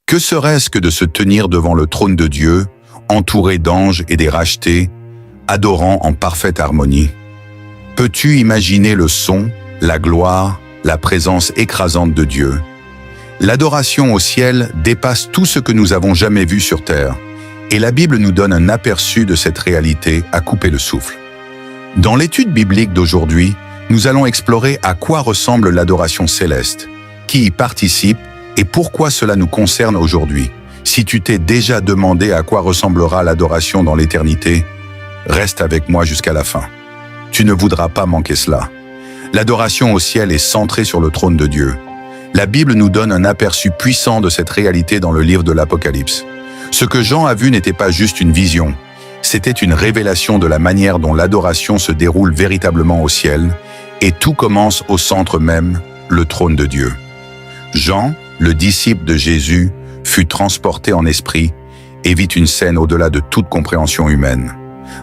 Que serait-ce que de se tenir devant le trône de Dieu, entouré d'anges et des rachetés, adorant en parfaite harmonie? Peux-tu imaginer le son, la gloire, la présence écrasante de Dieu? L'adoration au ciel dépasse tout ce que nous avons jamais vu sur terre, et la Bible nous donne un aperçu de cette réalité à couper le souffle. Dans l'étude biblique d'aujourd'hui, nous allons explorer à quoi ressemble l'adoration céleste, qui y participe et pourquoi cela nous concerne aujourd'hui. Si tu t'es déjà demandé à quoi ressemblera l'adoration dans l'éternité, reste avec moi jusqu'à la fin. Tu ne voudras pas manquer cela. L'adoration au ciel est centrée sur le trône de Dieu. La Bible nous donne un aperçu puissant de cette réalité dans le livre de l'Apocalypse. Ce que Jean a vu n'était pas juste une vision, c'était une révélation de la manière dont l'adoration se déroule véritablement au ciel, et tout commence au centre même, le trône de Dieu. Jean, le disciple de Jésus, fut transporté en esprit et vit une scène au-delà de toute compréhension humaine.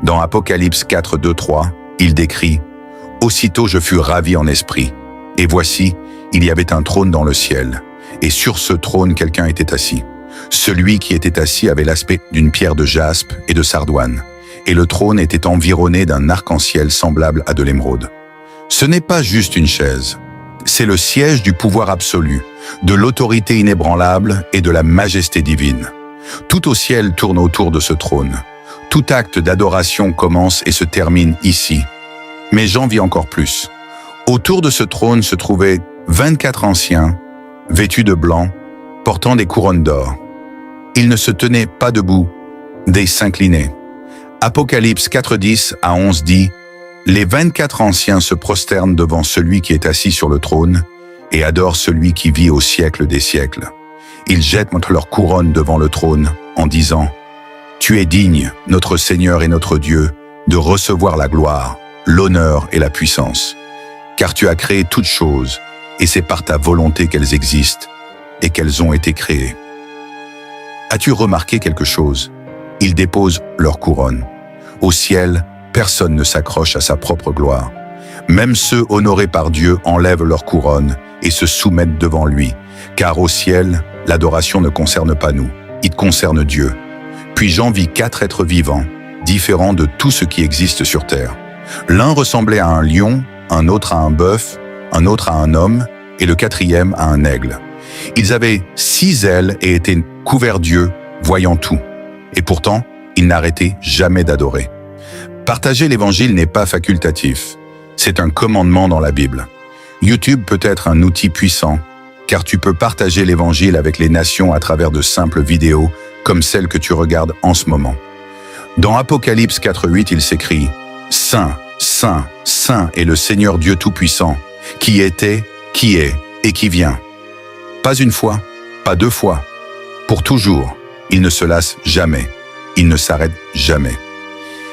Dans Apocalypse 4, 2, 3, il décrit « Aussitôt je fus ravi en esprit, et voici, il y avait un trône dans le ciel, et sur ce trône quelqu'un était assis. Celui qui était assis avait l'aspect d'une pierre de jaspe et de sardoine, et le trône était environné d'un arc-en-ciel semblable à de l'émeraude. Ce n'est pas juste une chaise, c'est le siège du pouvoir absolu, de l'autorité inébranlable et de la majesté divine. Tout au ciel tourne autour de ce trône. Tout acte d'adoration commence et se termine ici. Mais Jean vit encore plus. Autour de ce trône se trouvaient 24 anciens, vêtus de blanc, portant des couronnes d'or. Ils ne se tenaient pas debout, ils s'inclinaient. Apocalypse 4:10 à 11 dit « Les 24 anciens se prosternent devant celui qui est assis sur le trône et adorent celui qui vit au siècle des siècles. Ils jettent leur couronne devant le trône en disant « Tu es digne, notre Seigneur et notre Dieu, de recevoir la gloire, l'honneur et la puissance, car tu as créé toutes choses, et c'est par ta volonté qu'elles existent et qu'elles ont été créées. » As-tu remarqué quelque chose? Ils déposent leur couronne. Au ciel, personne ne s'accroche à sa propre gloire. Même ceux honorés par Dieu enlèvent leur couronne et se soumettent devant lui, car au ciel, l'adoration ne concerne pas nous, il concerne Dieu. Puis Jean vit 4 êtres vivants, différents de tout ce qui existe sur terre. L'un ressemblait à un lion, un autre à un bœuf, un autre à un homme, et le 4e à un aigle. Ils avaient 6 ailes et étaient couverts d'yeux, voyant tout. Et pourtant, ils n'arrêtaient jamais d'adorer. Partager l'évangile n'est pas facultatif. C'est un commandement dans la Bible. YouTube peut être un outil puissant, car tu peux partager l'évangile avec les nations à travers de simples vidéos, comme celle que tu regardes en ce moment. Dans Apocalypse 4:8, il s'écrit « Saint, Saint, Saint est le Seigneur Dieu Tout-Puissant, qui était, qui est et qui vient. » Pas une fois, pas 2 fois. Pour toujours, il ne se lasse jamais, il ne s'arrête jamais.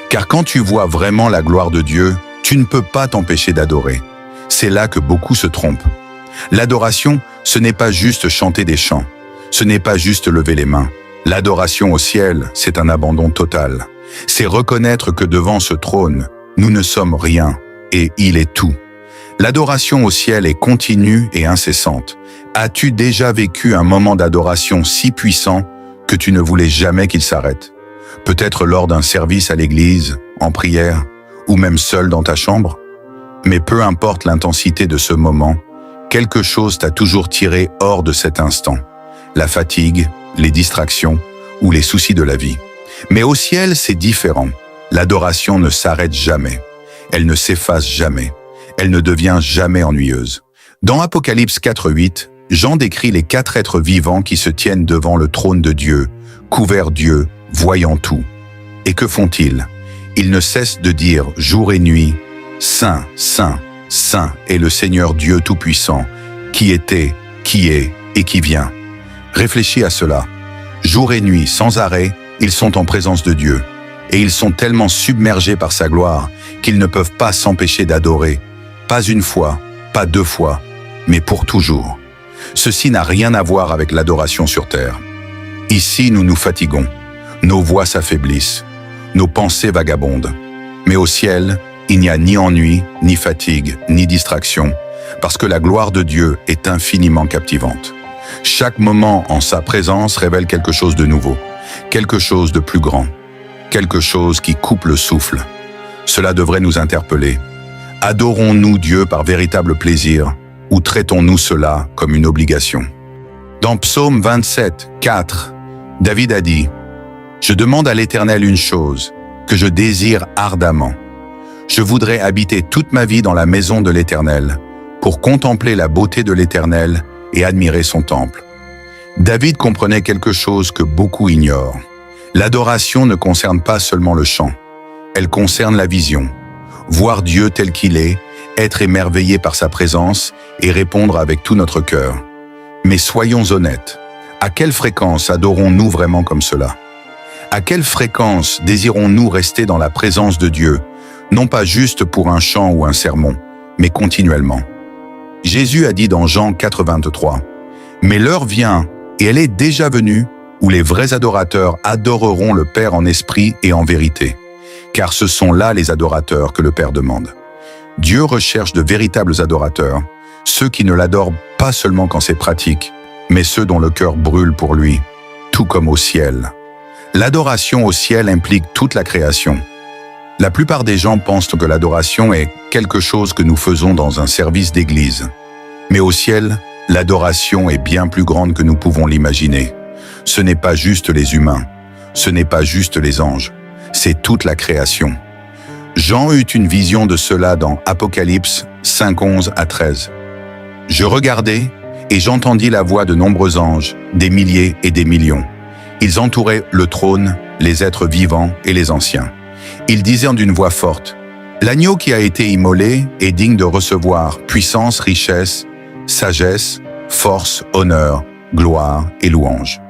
Car quand tu vois vraiment la gloire de Dieu, tu ne peux pas t'empêcher d'adorer. C'est là que beaucoup se trompent. L'adoration, ce n'est pas juste chanter des chants, ce n'est pas juste lever les mains. L'adoration au ciel, c'est un abandon total. C'est reconnaître que devant ce trône, nous ne sommes rien et il est tout. L'adoration au ciel est continue et incessante. As-tu déjà vécu un moment d'adoration si puissant que tu ne voulais jamais qu'il s'arrête? Peut-être lors d'un service à l'église, en prière, ou même seul dans ta chambre? Mais peu importe l'intensité de ce moment, quelque chose t'a toujours tiré hors de cet instant. La fatigue, les distractions ou les soucis de la vie. Mais au ciel, c'est différent. L'adoration ne s'arrête jamais. Elle ne s'efface jamais. Elle ne devient jamais ennuyeuse. Dans Apocalypse 4:8, Jean décrit les 4 êtres vivants qui se tiennent devant le trône de Dieu, couverts d'yeux, voyant tout. Et que font-ils? Ils ne cessent de dire jour et nuit, « Saint, Saint, Saint est le Seigneur Dieu Tout-Puissant, qui était, qui est et qui vient. » Réfléchis à cela. Jour et nuit, sans arrêt, ils sont en présence de Dieu. Et ils sont tellement submergés par sa gloire qu'ils ne peuvent pas s'empêcher d'adorer. Pas une fois, pas 2 fois, mais pour toujours. Ceci n'a rien à voir avec l'adoration sur terre. Ici, nous nous fatiguons. Nos voix s'affaiblissent. Nos pensées vagabondent. Mais au ciel, il n'y a ni ennui, ni fatigue, ni distraction, parce que la gloire de Dieu est infiniment captivante. Chaque moment en sa présence révèle quelque chose de nouveau, quelque chose de plus grand, quelque chose qui coupe le souffle. Cela devrait nous interpeller. Adorons-nous Dieu par véritable plaisir ou traitons-nous cela comme une obligation? Dans Psaume 27, 4, David a dit « Je demande à l'Éternel une chose, que je désire ardemment. Je voudrais habiter toute ma vie dans la maison de l'Éternel, pour contempler la beauté de l'Éternel et admirer son temple. » David comprenait quelque chose que beaucoup ignorent. L'adoration ne concerne pas seulement le chant, elle concerne la vision. Voir Dieu tel qu'il est, être émerveillé par sa présence et répondre avec tout notre cœur. Mais soyons honnêtes, à quelle fréquence adorons-nous vraiment comme cela? À quelle fréquence désirons-nous rester dans la présence de Dieu, non pas juste pour un chant ou un sermon, mais continuellement? Jésus a dit dans Jean 4,23 « Mais l'heure vient, et elle est déjà venue, où les vrais adorateurs adoreront le Père en esprit et en vérité, car ce sont là les adorateurs que le Père demande. » Dieu recherche de véritables adorateurs, ceux qui ne l'adorent pas seulement quand c'est pratique, mais ceux dont le cœur brûle pour lui, tout comme au ciel. L'adoration au ciel implique toute la création. La plupart des gens pensent que l'adoration est quelque chose que nous faisons dans un service d'église. Mais au ciel, l'adoration est bien plus grande que nous pouvons l'imaginer. Ce n'est pas juste les humains, ce n'est pas juste les anges, c'est toute la création. Jean eut une vision de cela dans Apocalypse 5:11 à 13. « Je regardai, et j'entendis la voix de nombreux anges, des milliers et des millions. Ils entouraient le trône, les êtres vivants et les anciens. Ils disaient d'une voix forte, « L'agneau qui a été immolé est digne de recevoir puissance, richesse, sagesse, force, honneur, gloire et louange. »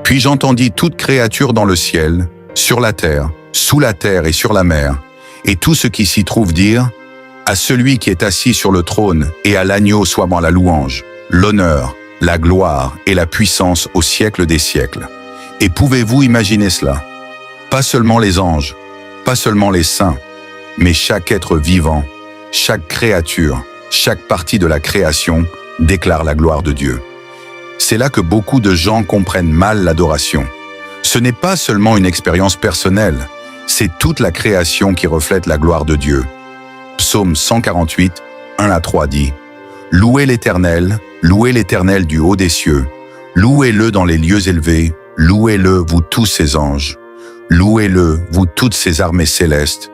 Puis j'entendis toute créature dans le ciel, sur la terre, sous la terre et sur la mer, et tout ce qui s'y trouve dire, « À celui qui est assis sur le trône et à l'agneau soit la louange, l'honneur, la gloire et la puissance au siècle des siècles. » Et pouvez-vous imaginer cela? Pas seulement les anges, pas seulement les saints, mais chaque être vivant, chaque créature, chaque partie de la création déclare la gloire de Dieu. C'est là que beaucoup de gens comprennent mal l'adoration. Ce n'est pas seulement une expérience personnelle, c'est toute la création qui reflète la gloire de Dieu. Psaume 148, 1 à 3 dit « louez l'Éternel du haut des cieux, louez-le dans les lieux élevés, louez-le, vous tous ses anges, louez-le, vous toutes ses armées célestes,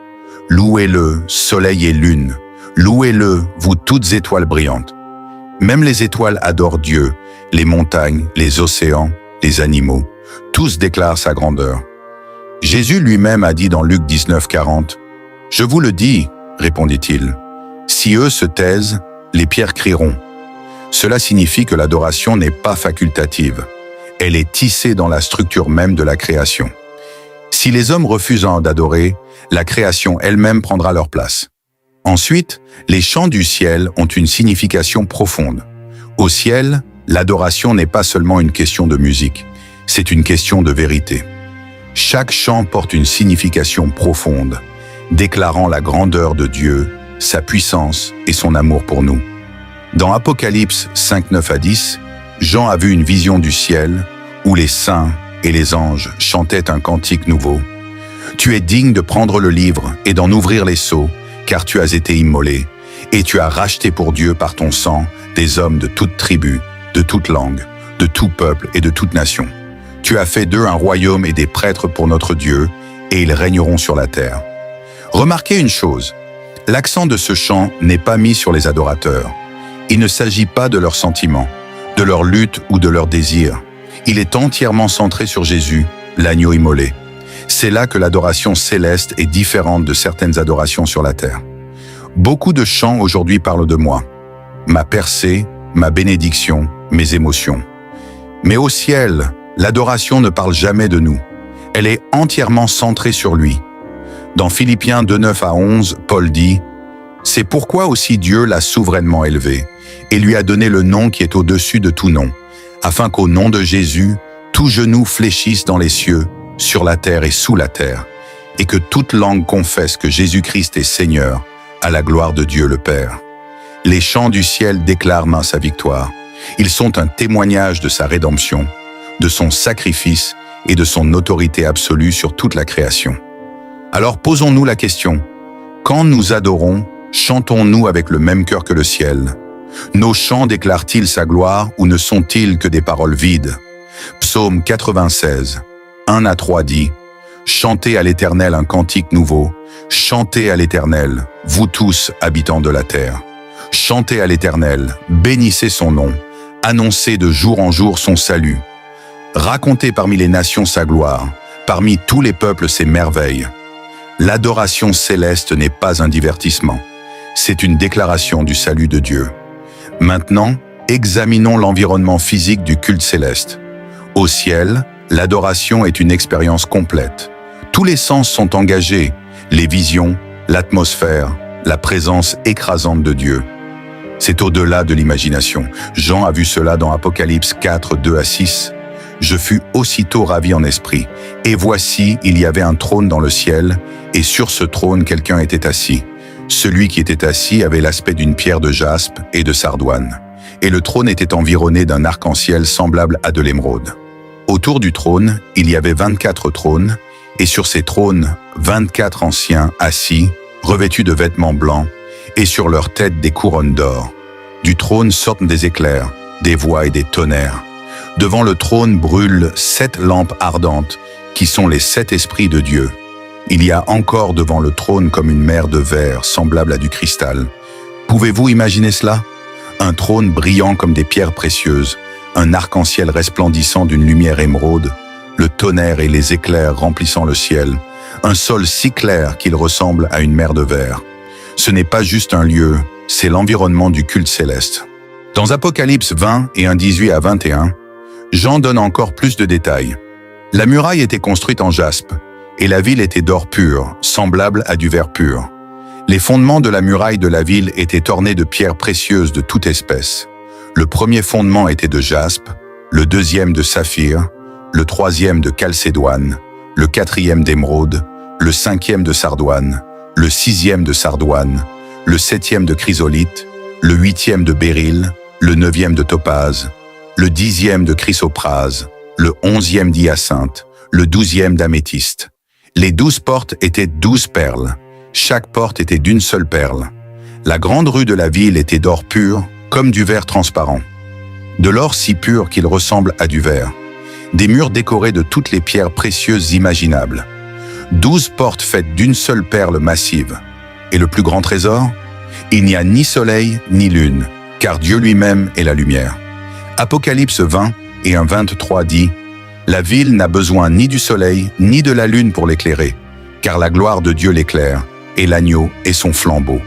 louez-le, soleil et lune, louez-le, vous toutes étoiles brillantes. » Même les étoiles adorent Dieu, les montagnes, les océans, les animaux, tous déclarent sa grandeur. Jésus lui-même a dit dans Luc 19:40, « Je vous le dis, répondit-il, si eux se taisent, les pierres crieront. » Cela signifie que l'adoration n'est pas facultative. Elle est tissée dans la structure même de la création. Si les hommes refusent d'adorer, la création elle-même prendra leur place. Ensuite, les chants du ciel ont une signification profonde. Au ciel, l'adoration n'est pas seulement une question de musique, c'est une question de vérité. Chaque chant porte une signification profonde, déclarant la grandeur de Dieu, sa puissance et son amour pour nous. Dans Apocalypse 5:9 à 10, Jean a vu une vision du ciel où les saints et les anges chantaient un cantique nouveau. « Tu es digne de prendre le livre et d'en ouvrir les sceaux, car tu as été immolé, et tu as racheté pour Dieu par ton sang des hommes de toute tribu, de toute langue, de tout peuple et de toute nation. Tu as fait d'eux un royaume et des prêtres pour notre Dieu, et ils régneront sur la terre. » Remarquez une chose, l'accent de ce chant n'est pas mis sur les adorateurs. Il ne s'agit pas de leurs sentiments, de leur lutte ou de leurs désirs. Il est entièrement centré sur Jésus, l'agneau immolé. C'est là que l'adoration céleste est différente de certaines adorations sur la terre. Beaucoup de chants aujourd'hui parlent de moi, ma percée, ma bénédiction, mes émotions. Mais au ciel, l'adoration ne parle jamais de nous. Elle est entièrement centrée sur lui. Dans Philippiens 2:9 à 11, Paul dit « C'est pourquoi aussi Dieu l'a souverainement élevé et lui a donné le nom qui est au-dessus de tout nom, afin qu'au nom de Jésus, tout genou fléchisse dans les cieux, sur la terre et sous la terre, et que toute langue confesse que Jésus-Christ est Seigneur, à la gloire de Dieu le Père. » Les chants du ciel déclarent sa victoire. Ils sont un témoignage de sa rédemption, de son sacrifice et de son autorité absolue sur toute la création. Alors posons-nous la question, quand nous adorons, chantons-nous avec le même cœur que le ciel? Nos chants déclarent-ils sa gloire ou ne sont-ils que des paroles vides? Psaume 96, 1 à 3 dit, « Chantez à l'Éternel un cantique nouveau, chantez à l'Éternel, vous tous habitants de la terre. Chantez à l'Éternel, bénissez son nom, annoncez de jour en jour son salut. Racontez parmi les nations sa gloire, parmi tous les peuples ses merveilles. L'adoration céleste n'est pas un divertissement, c'est une déclaration du salut de Dieu. Maintenant, examinons l'environnement physique du culte céleste. Au ciel, l'adoration est une expérience complète. Tous les sens sont engagés, les visions, l'atmosphère, la présence écrasante de Dieu. C'est au-delà de l'imagination. Jean a vu cela dans Apocalypse 4, 2 à 6. « Je fus aussitôt ravi en esprit, et voici, il y avait un trône dans le ciel, et sur ce trône quelqu'un était assis. Celui qui était assis avait l'aspect d'une pierre de jaspe et de sardoine, et le trône était environné d'un arc-en-ciel semblable à de l'émeraude. Autour du trône, il y avait 24 trônes, et sur ces trônes, 24 anciens assis, revêtus de vêtements blancs, et sur leurs têtes des couronnes d'or. Du trône sortent des éclairs, des voix et des tonnerres. Devant le trône brûlent 7 lampes ardentes, qui sont les 7 esprits de Dieu. Il y a encore devant le trône comme une mer de verre, semblable à du cristal. Pouvez-vous imaginer cela? Un trône brillant comme des pierres précieuses, un arc-en-ciel resplendissant d'une lumière émeraude, le tonnerre et les éclairs remplissant le ciel, un sol si clair qu'il ressemble à une mer de verre. Ce n'est pas juste un lieu, c'est l'environnement du culte céleste. Dans Apocalypse 20 et 1:18 à 21, Jean donne encore plus de détails. La muraille était construite en jaspe, et la ville était d'or pur, semblable à du verre pur. Les fondements de la muraille de la ville étaient ornés de pierres précieuses de toute espèce. Le premier fondement était de jaspe, le deuxième de saphir, le troisième de chalcédoine, le quatrième d'émeraude, le cinquième de sardoine, le sixième de sardoine, le septième de chrysolite, le huitième de béryl, le neuvième de topaze, le 10e de chrysoprase, le 11e d'hyacinthe, le 12e d'améthyste. Les 12 portes étaient 12 perles. Chaque porte était d'une seule perle. La grande rue de la ville était d'or pur, comme du verre transparent. De l'or si pur qu'il ressemble à du verre. Des murs décorés de toutes les pierres précieuses imaginables. 12 portes faites d'une seule perle massive. Et le plus grand trésor? Il n'y a ni soleil ni lune, car Dieu lui-même est la lumière. Apocalypse 20 et 1:23 dit « La ville n'a besoin ni du soleil ni de la lune pour l'éclairer, car la gloire de Dieu l'éclaire, et l'agneau est son flambeau. »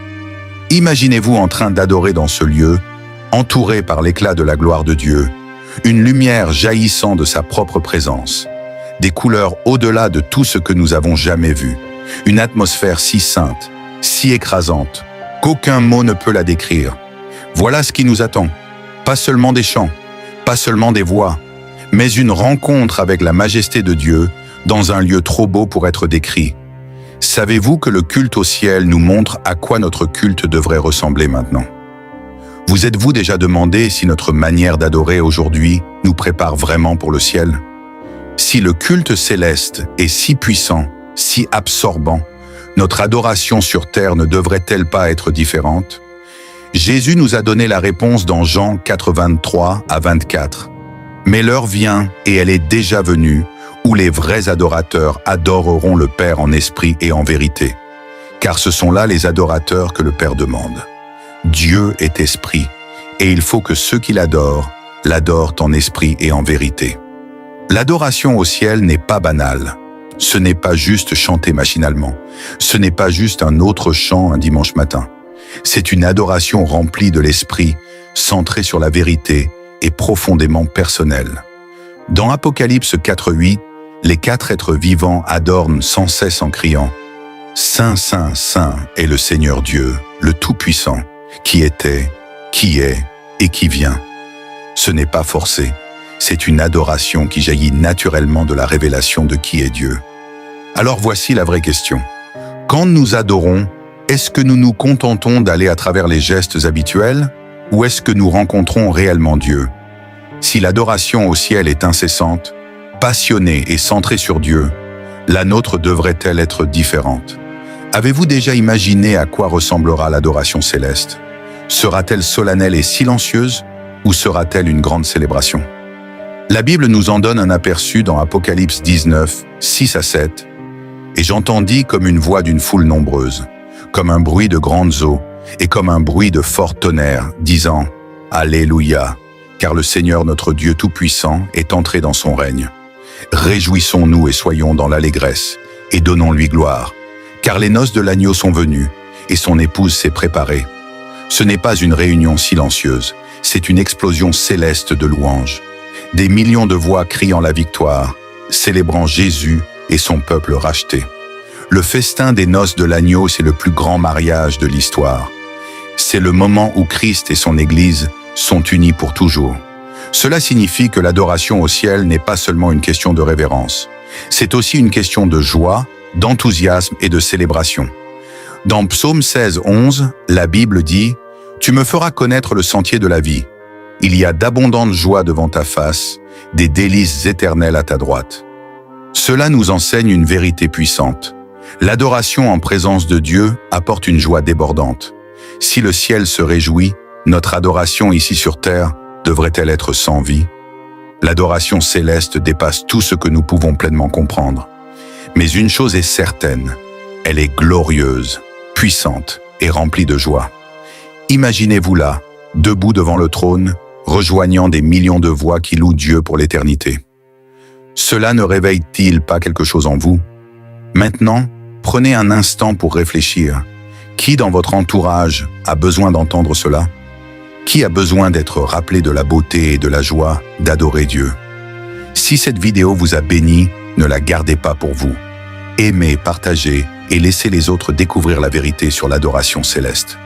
Imaginez-vous en train d'adorer dans ce lieu, entouré par l'éclat de la gloire de Dieu, une lumière jaillissant de sa propre présence, des couleurs au-delà de tout ce que nous avons jamais vu, une atmosphère si sainte, si écrasante, qu'aucun mot ne peut la décrire. Voilà ce qui nous attend, pas seulement des chants, pas seulement des voix, mais une rencontre avec la majesté de Dieu dans un lieu trop beau pour être décrit. Savez-vous que le culte au ciel nous montre à quoi notre culte devrait ressembler maintenant? Vous êtes-vous déjà demandé si notre manière d'adorer aujourd'hui nous prépare vraiment pour le ciel? Si le culte céleste est si puissant, si absorbant, notre adoration sur terre ne devrait-elle pas être différente? Jésus nous a donné la réponse dans Jean 4, 23 à 24. Mais l'heure vient, et elle est déjà venue, où les vrais adorateurs adoreront le Père en esprit et en vérité. Car ce sont là les adorateurs que le Père demande. Dieu est esprit, et il faut que ceux qui l'adorent en esprit et en vérité. L'adoration au ciel n'est pas banale. Ce n'est pas juste chanter machinalement. Ce n'est pas juste un autre chant un dimanche matin. C'est une adoration remplie de l'esprit, centrée sur la vérité et profondément personnelle. Dans Apocalypse 4:8, les 4 êtres vivants adorent sans cesse en criant « Saint, Saint, Saint est le Seigneur Dieu, le Tout-Puissant, qui était, qui est et qui vient. » Ce n'est pas forcé, c'est une adoration qui jaillit naturellement de la révélation de qui est Dieu. Alors voici la vraie question. Quand nous adorons, est-ce que nous nous contentons d'aller à travers les gestes habituels Où est-ce que nous rencontrons réellement Dieu? Si l'adoration au ciel est incessante, passionnée et centrée sur Dieu, la nôtre devrait-elle être différente? Avez-vous déjà imaginé à quoi ressemblera l'adoration céleste? Sera-t-elle solennelle et silencieuse ou sera-t-elle une grande célébration? La Bible nous en donne un aperçu dans Apocalypse 19, 6 à 7. « Et j'entendis comme une voix d'une foule nombreuse, comme un bruit de grandes eaux et comme un bruit de fort tonnerre, disant « Alléluia, car le Seigneur notre Dieu Tout-Puissant est entré dans son règne. Réjouissons-nous et soyons dans l'allégresse, et donnons-lui gloire, car les noces de l'agneau sont venues, et son épouse s'est préparée. Ce n'est pas une réunion silencieuse, c'est une explosion céleste de louanges. Des millions de voix criant la victoire, célébrant Jésus et son peuple racheté. Le festin des noces de l'agneau, c'est le plus grand mariage de l'histoire. C'est le moment où Christ et son Église sont unis pour toujours. Cela signifie que l'adoration au ciel n'est pas seulement une question de révérence. C'est aussi une question de joie, d'enthousiasme et de célébration. Dans Psaume 16, 11, la Bible dit « Tu me feras connaître le sentier de la vie. Il y a d'abondantes joies devant ta face, des délices éternelles à ta droite. » Cela nous enseigne une vérité puissante. L'adoration en présence de Dieu apporte une joie débordante. Si le ciel se réjouit, notre adoration ici sur terre devrait-elle être sans vie? L'adoration céleste dépasse tout ce que nous pouvons pleinement comprendre. Mais une chose est certaine, elle est glorieuse, puissante et remplie de joie. Imaginez-vous là, debout devant le trône, rejoignant des millions de voix qui louent Dieu pour l'éternité. Cela ne réveille-t-il pas quelque chose en vous? Maintenant, prenez un instant pour réfléchir. Qui dans votre entourage a besoin d'entendre cela? Qui a besoin d'être rappelé de la beauté et de la joie d'adorer Dieu? Si cette vidéo vous a béni, ne la gardez pas pour vous. Aimez, partagez et laissez les autres découvrir la vérité sur l'adoration céleste.